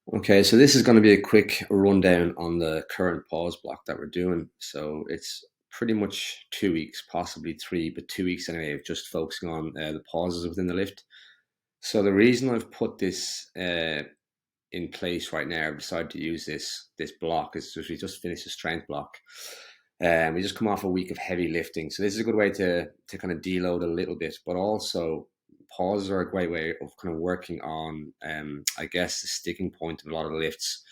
Okay, so this is going to be a quick rundown on the current pause block that we're doing. So it's pretty much 2 weeks, possibly three, but 2 weeks anyway, of just focusing on the pauses within the lift. So the reason I've put this in place right now, I've decided to use this block is just we just finished a strength block. We just come off a week of heavy lifting, so this is a good way to kind of deload a little bit, but also pauses are a great way of kind of working on, I guess, the sticking point of a lot of the lifts.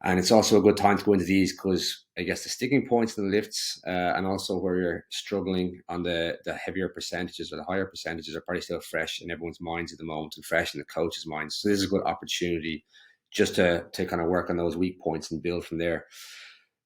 And it's also a good time to go into these because I guess the sticking points in the lifts and also where you're struggling on the heavier percentages or the higher percentages are probably still fresh in everyone's minds at the moment and fresh in the coach's minds. So this is a good opportunity just to kind of work on those weak points and build from there.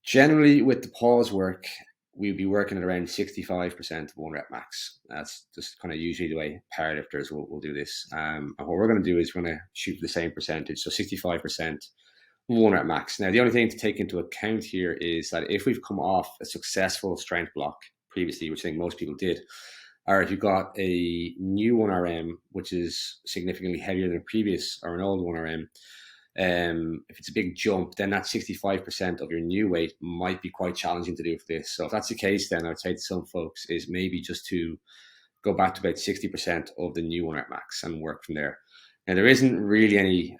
Generally, with the pause work, we'll be working at around 65% of one rep max. That's just kind of usually the way powerlifters will do this. And what we're going to do is we're going to shoot for the same percentage, so 65% one rep max. Now, the only thing to take into account here is that if we've come off a successful strength block previously, which I think most people did, or if you've got a new 1RM, which is significantly heavier than a previous or an old 1RM, if it's a big jump, then that 65% of your new weight might be quite challenging to do for this. So if that's the case, then I would say to some folks is maybe just to go back to about 60% of the new one at max and work from there. Now, there isn't really any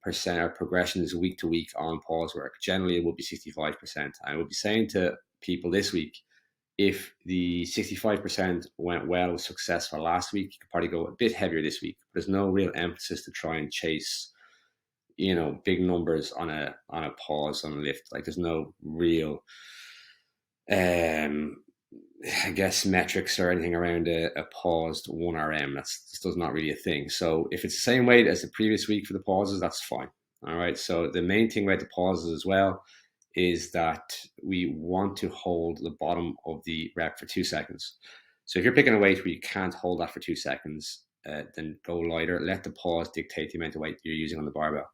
percent or progressions week to week on pause work. Generally, it will be 65%. I will be saying to people this week, if the 65% went well, was successful last week, you could probably go a bit heavier this week. There's no real emphasis to try and chase, big numbers on a pause on a lift. Like there's no real um I guess metrics or anything around a paused 1RM. That's just not really a thing. So if it's the same weight as the previous week for the pauses, that's fine. All right. So the main thing about the pauses as well is that we want to hold the bottom of the rep for 2 seconds. So if you're picking a weight where you can't hold that for 2 seconds, then go lighter. Let the pause dictate the amount of weight you're using on the barbell.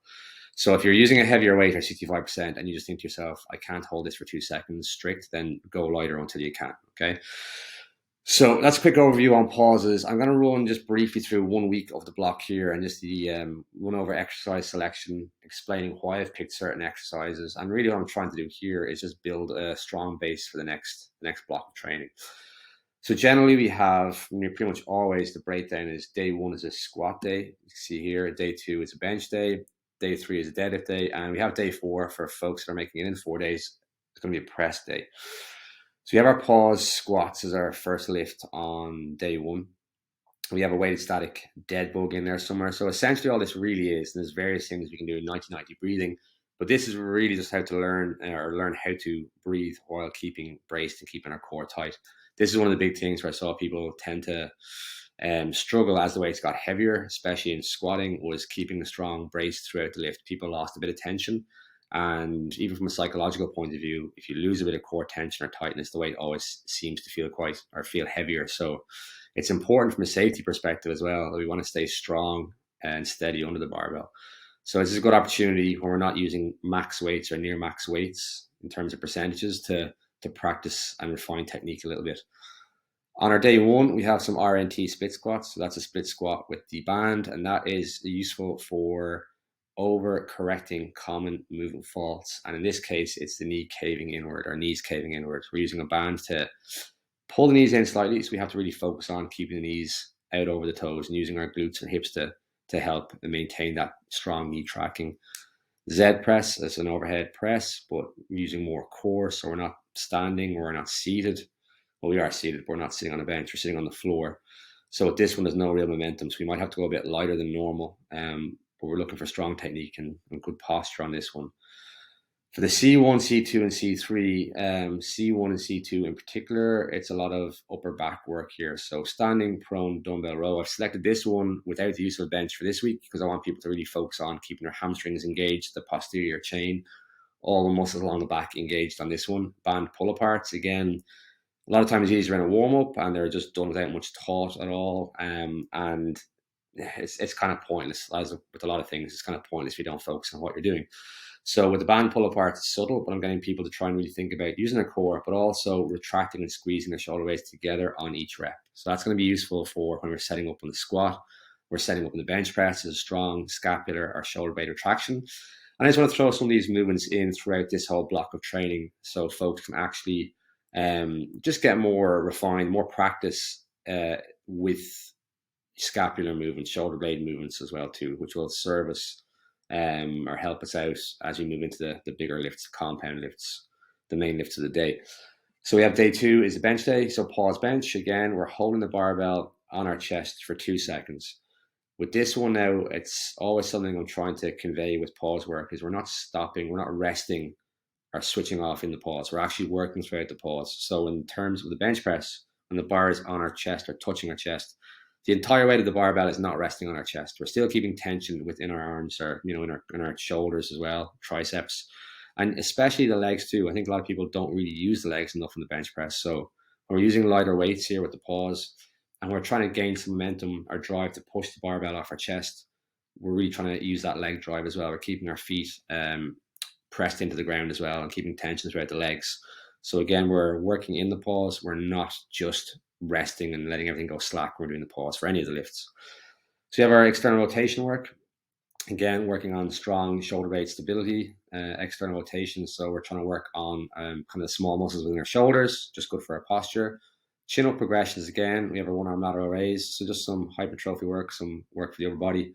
So if you're using a heavier weight or 65% and you just think to yourself, I can't hold this for 2 seconds strict, then go lighter until you can. Okay. So that's a quick overview on pauses. I'm going to run just briefly through 1 week of the block here and just the run over exercise selection, explaining why I've picked certain exercises. And really what I'm trying to do here is just build a strong base for the next block of training. So generally we have pretty much always the breakdown is day one is a squat day. You can see here, day two is a bench day, day three is a deadlift day, and we have day four for folks that are making it in 4 days. It's going to be a press day. So we have our pause squats as our first lift on day one. We have a weighted static dead bug in there somewhere. So essentially all this really is, and there's various things we can do in 90-90 breathing, but this is really just how to learn how to breathe while keeping braced and keeping our core tight. This is one of the big things where I saw people tend to struggle as the weights got heavier, especially in squatting, was keeping a strong brace throughout the lift. People lost a bit of tension. And even from a psychological point of view, if you lose a bit of core tension or tightness, the weight always seems to feel heavier. So it's important from a safety perspective as well that we want to stay strong and steady under the barbell. So this is a good opportunity when we're not using max weights or near max weights in terms of percentages to practice and refine technique a little bit. On our day one, we have some RNT split squats. So that's a split squat with the band, and that is useful for over correcting common movement faults. And in this case, it's the knee caving inward or knees caving inward. We're using a band to pull the knees in slightly. So we have to really focus on keeping the knees out over the toes and using our glutes and hips to help maintain that strong knee tracking. Z press is an overhead press, but using more core. So we're not standing, we're not seated. Well, we are seated, but we're not sitting on a bench, we're sitting on the floor. So with this one, there's no real momentum. So we might have to go a bit lighter than normal. But we're looking for strong technique and good posture on this one. For the C1, C2, and C3, C1 and C2 in particular, it's a lot of upper back work here. So standing, prone, dumbbell row. I've selected this one without the use of a bench for this week because I want people to really focus on keeping their hamstrings engaged, the posterior chain, all the muscles along the back engaged on this one. Band pull aparts, again, a lot of times these are in a warm up and they're just done without much thought at all. And it's kind of pointless, as with a lot of things. It's kind of pointless if you don't focus on what you're doing. So with the band pull apart, it's subtle, but I'm getting people to try and really think about using their core, but also retracting and squeezing their shoulder blades together on each rep. So that's going to be useful for when we're setting up on the squat we're setting up in the bench press is a strong scapular or shoulder blade retraction. And I just want to throw some of these movements in throughout this whole block of training so folks can actually just get more refined, more practice with scapular movements, shoulder blade movements as well too, which will serve us or help us out as we move into the bigger lifts, compound lifts, the main lifts of the day. So we have day 2 is a bench day. So pause bench. Again, we're holding the barbell on our chest for 2 seconds. With this one now, it's always something I'm trying to convey with pause work is we're not stopping, we're not resting or switching off in the pause. We're actually working throughout the pause. So in terms of the bench press, when the bar is on our chest or touching our chest, the entire weight of the barbell is not resting on our chest. We're still keeping tension within our arms or, in our shoulders as well, triceps, and especially the legs too. I think a lot of people don't really use the legs enough in the bench press. So when we're using lighter weights here with the pause and we're trying to gain some momentum or drive to push the barbell off our chest, we're really trying to use that leg drive as well. We're keeping our feet pressed into the ground as well and keeping tension throughout the legs. So again, we're working in the pause. We're not just resting and letting everything go slack when we're doing the pause for any of the lifts. So we have our external rotation work. Again, working on strong shoulder blade stability, external rotation. So we're trying to work on kind of the small muscles within our shoulders, just good for our posture. Chin up progressions again. We have our 1-arm lateral raise. So just some hypertrophy work, some work for the upper body.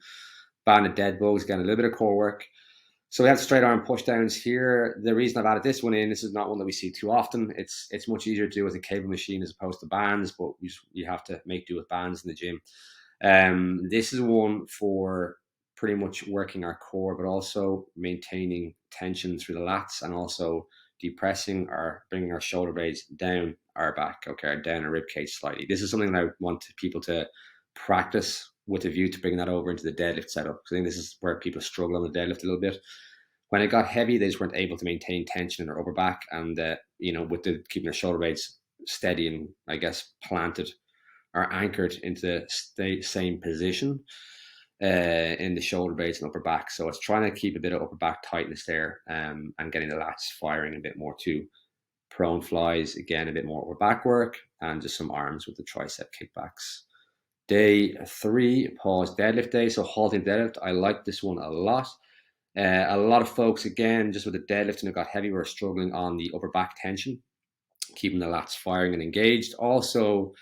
Banded dead bugs, again, a little bit of core work. So we have straight arm push downs here. The reason I've added this one in, this is not one that we see too often. It's much easier to do with a cable machine as opposed to bands, but you have to make do with bands in the gym. This is one for pretty much working our core, but also maintaining tension through the lats and also depressing or bringing our shoulder blades down our back, okay, down our rib cage slightly. This is something that I want people to practice with a view to bringing that over into the deadlift setup. I think this is where people struggle on the deadlift a little bit. When it got heavy, they just weren't able to maintain tension in their upper back, and with keeping their shoulder blades steady and I guess planted or anchored into the same position in the shoulder blades and upper back. So it's trying to keep a bit of upper back tightness there and getting the lats firing a bit more too. Prone flies, again, a bit more upper back work and just some arms with the tricep kickbacks. Day 3, pause deadlift day. So halting deadlift. I like this one a lot. A lot of folks, again, just with the deadlift and it got heavy, were struggling on the upper back tension, keeping the lats firing and engaged. Also,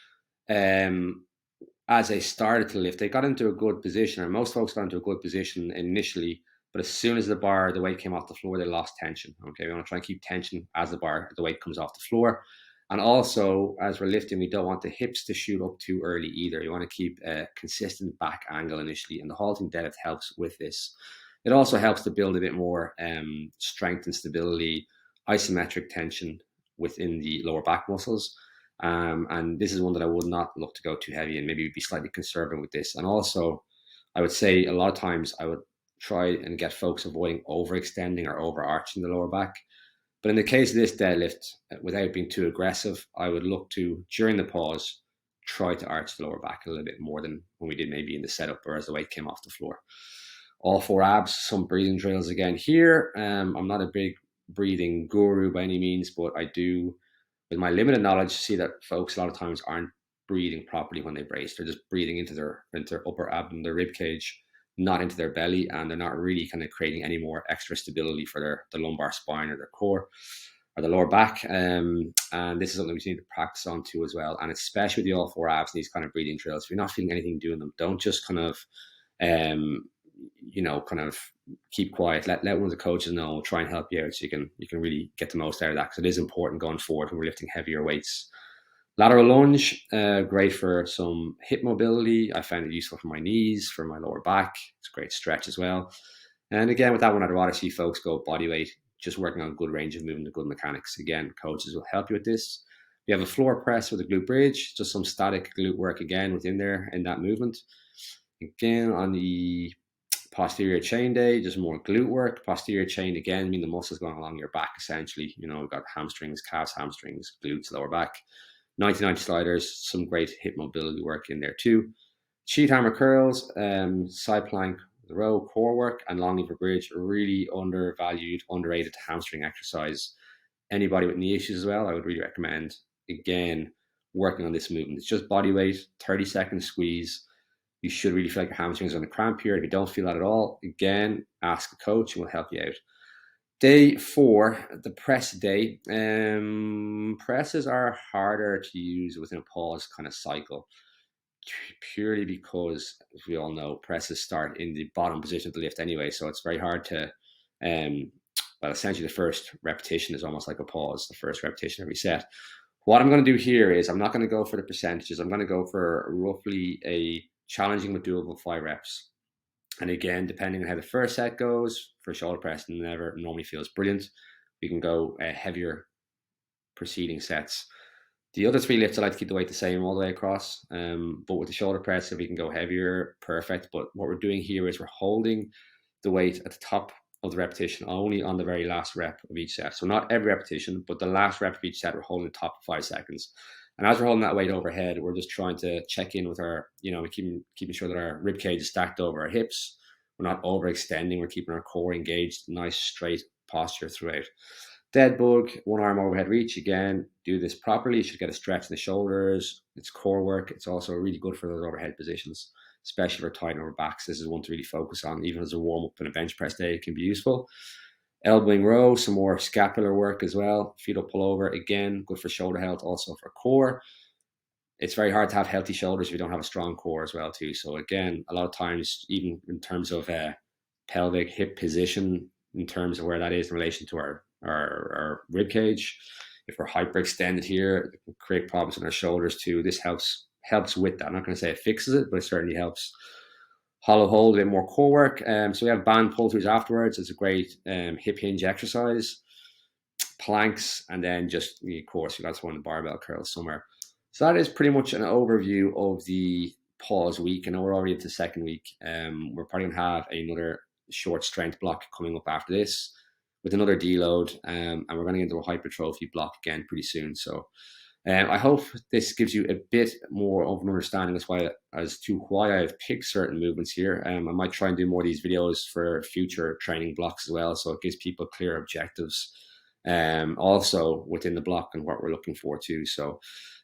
as they started to lift, they got into a good position, or most folks got into a good position initially, but as soon as the weight came off the floor, they lost tension. Okay, we want to try and keep tension as the weight comes off the floor. And also, as we're lifting, we don't want the hips to shoot up too early either. You want to keep a consistent back angle initially, and the halting deadlift helps with this. It also helps to build a bit more strength and stability, isometric tension within the lower back muscles. And this is one that I would not look to go too heavy and maybe be slightly conservative with this. And also, I would say a lot of times I would try and get folks avoiding overextending or overarching the lower back. But in the case of this deadlift, without being too aggressive, I would look to, during the pause, try to arch the lower back a little bit more than when we did maybe in the setup or as the weight came off the floor. All 4 abs, some breathing drills again here. I'm not a big breathing guru by any means, but I do, with my limited knowledge, see that folks a lot of times aren't breathing properly when they brace. They're just breathing into their upper abdomen, their rib cage, not into their belly, and they're not really kind of creating any more extra stability for the lumbar spine or their core or the lower back. And this is something we need to practice on too as well. And especially with the all 4 abs and these kind of breathing drills, if you're not feeling anything doing them, don't just kind of keep quiet. Let one of the coaches know. Try and help you out so you can really get the most out of that, because it is important going forward when we're lifting heavier weights. Lateral lunge, great for some hip mobility. I found it useful for my knees, for my lower back. It's a great stretch as well. And again, with that one, I'd rather see folks go body weight, just working on good range of movement, the good mechanics. Again, coaches will help you with this. We have a floor press with a glute bridge, just some static glute work again within there in that movement. Again, on the posterior chain day, just more glute work. Posterior chain, again, the muscles going along your back, essentially. We've got hamstrings, calves, hamstrings, glutes, lower back. 90-90 sliders, some great hip mobility work in there too. Sheet hammer curls, side plank, the row, core work, and long lever bridge, really undervalued, underrated hamstring exercise. Anybody with knee issues as well, I would really recommend, again, working on this movement. It's just body weight, 30-second squeeze, you should really feel like your hamstrings are in a cramp here. If you don't feel that at all, again, ask a coach and we'll help you out. Day 4, the press day. Presses are harder to use within a pause kind of cycle, purely because, as we all know, presses start in the bottom position of the lift anyway. So it's very hard to, well, essentially the first repetition is almost like a pause, the first repetition every set. What I'm going to do here is I'm not going to go for the percentages. I'm going to go for roughly a challenging but doable 5 reps. And again, depending on how the first set goes, for shoulder press never normally feels brilliant. We can go heavier preceding sets. The other 3 lifts, I like to keep the weight the same all the way across. But with the shoulder press, if we can go heavier, perfect. But what we're doing here is we're holding the weight at the top of the repetition only on the very last rep of each set. So not every repetition, but the last rep of each set, we're holding the top 5 seconds. And as we're holding that weight overhead, we're just trying to check in with our, keeping sure that our rib cage is stacked over our hips. We're not overextending. We're keeping our core engaged, nice straight posture throughout. Dead bug, 1 arm overhead reach. Again, do this properly. You should get a stretch in the shoulders. It's core work. It's also really good for those overhead positions, especially for tightening our backs. This is one to really focus on. Even as a warm up in a bench press day, it can be useful. Elbowing row, some more scapular work as well. Feet up, pull over. Again, good for shoulder health, also for core. It's very hard to have healthy shoulders if you don't have a strong core as well too. So again, a lot of times, even in terms of pelvic hip position, in terms of where that is in relation to our rib cage, if we're hyperextended here, it can create problems in our shoulders too. This helps with that. I'm not going to say it fixes it, but it certainly helps. Hollow hold, a bit more core work. So we have band pull-throughs afterwards. It's a great hip hinge exercise. Planks, and then just, of course, you got one of the barbell curls somewhere. So that is pretty much an overview of the pause week. And we're already into the second week. We're probably going to have another short strength block coming up after this with another deload. And we're going to get into a hypertrophy block again pretty soon. So I hope this gives you a bit more of an understanding as to why I've picked certain movements here. I might try and do more of these videos for future training blocks as well, so it gives people clear objectives also within the block and what we're looking for too. So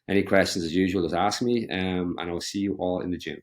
any questions as usual, just ask me, and I'll see you all in the gym.